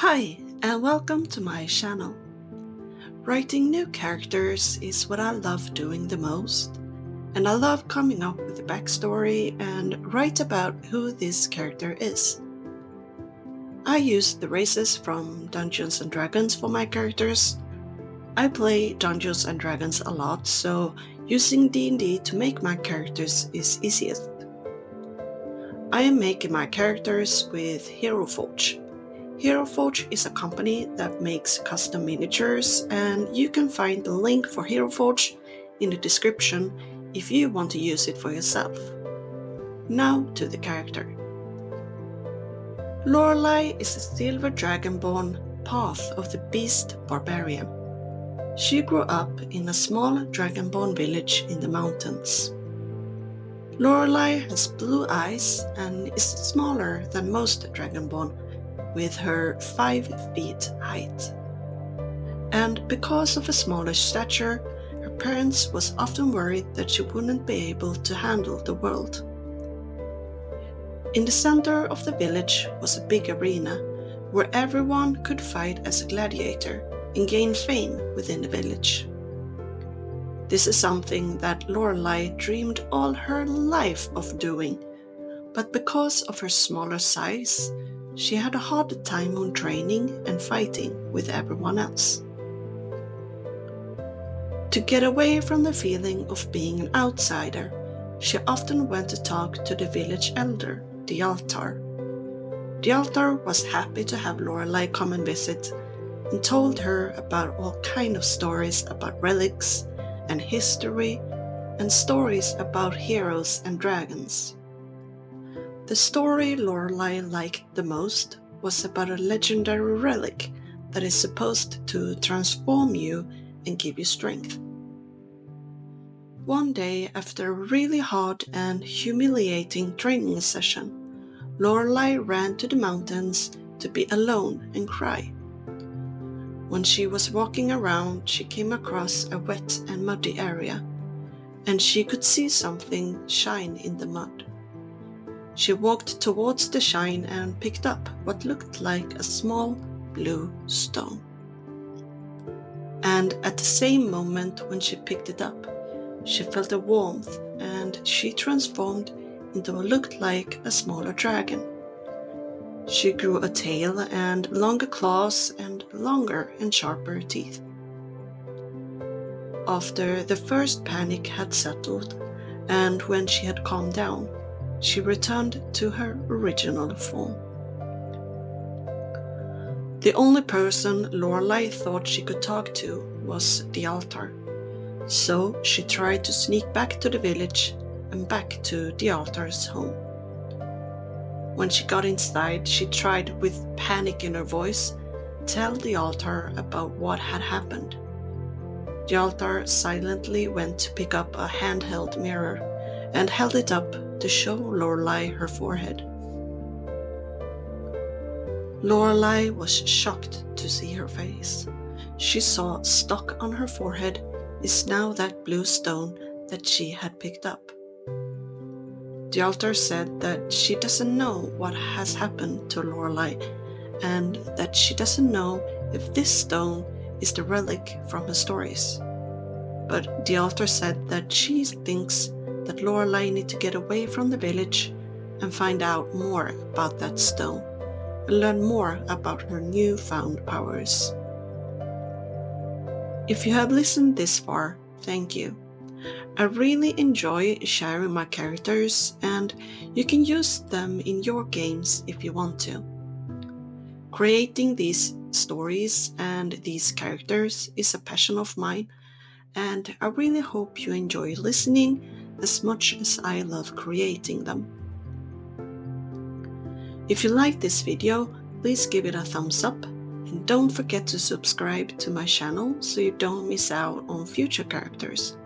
Hi, and welcome to my channel. Writing new characters is what I love doing the most, and I love coming up with a backstory and write about who this character is. I use the races from Dungeons and Dragons for my characters. I play Dungeons and Dragons a lot, so using D&D to make my characters is easiest. I am making my characters with heroforge. Heroforge is a company that makes custom miniatures, and you can find the link for Heroforge in the description if you want to use it for yourself. Now to the character. Lorelei is a silver dragonborn path of the beast barbarian. She grew up in a small dragonborn village in the mountains. Lorelei has blue eyes and is smaller than most dragonborn, with her 5 feet height. And because of a smaller stature, her parents was often worried that she wouldn't be able to handle the world. In the center of the village was a big arena where everyone could fight as a gladiator and gain fame within the village. This is something that Lorelei dreamed all her life of doing, but because of her smaller size, she had a hard time on training and fighting with everyone else. To get away from the feeling of being an outsider, she often went to talk to the village elder, the altar. The altar was happy to have Lorelei come and visit and told her about all kinds of stories about relics and history and stories about heroes and dragons. The story Lorelei liked the most was about a legendary relic that is supposed to transform you and give you strength. One day, after a really hard and humiliating training session, Lorelei ran to the mountains to be alone and cry. When she was walking around, she came across a wet and muddy area, and she could see something shine in the mud. She walked towards the shine and picked up what looked like a small blue stone. And at the same moment when she picked it up, she felt a warmth and she transformed into what looked like a smaller dragon. She grew a tail and longer claws and longer and sharper teeth. After the first panic had settled and when she had calmed down, she returned to her original form. The only person Lorelei thought she could talk to was the altar, so she tried to sneak back to the village and back to the altar's home. When she got inside, she tried with panic in her voice tell the altar about what had happened. The altar silently went to pick up a handheld mirror and held it up to show Lorelei her forehead. Lorelei was shocked to see her face. She saw stuck on her forehead is now that blue stone that she had picked up. The altar said that she doesn't know what has happened to Lorelei and that she doesn't know if this stone is the relic from her stories. But the altar said that she thinks that Lorelei needs to get away from the village and find out more about that stone and learn more about her newfound powers. If you have listened this far, thank you. I really enjoy sharing my characters, and you can use them in your games if you want to. Creating these stories and these characters is a passion of mine, and I really hope you enjoy listening as much as I love creating them. If you like this video, please give it a thumbs up and don't forget to subscribe to my channel so you don't miss out on future characters.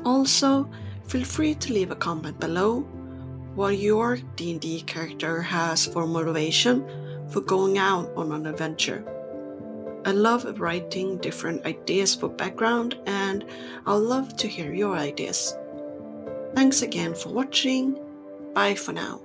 Also, feel free to leave a comment below what your D&D character has for motivation for going out on an adventure. I love writing different ideas for background, and I'll love to hear your ideas. Thanks again for watching. Bye for now.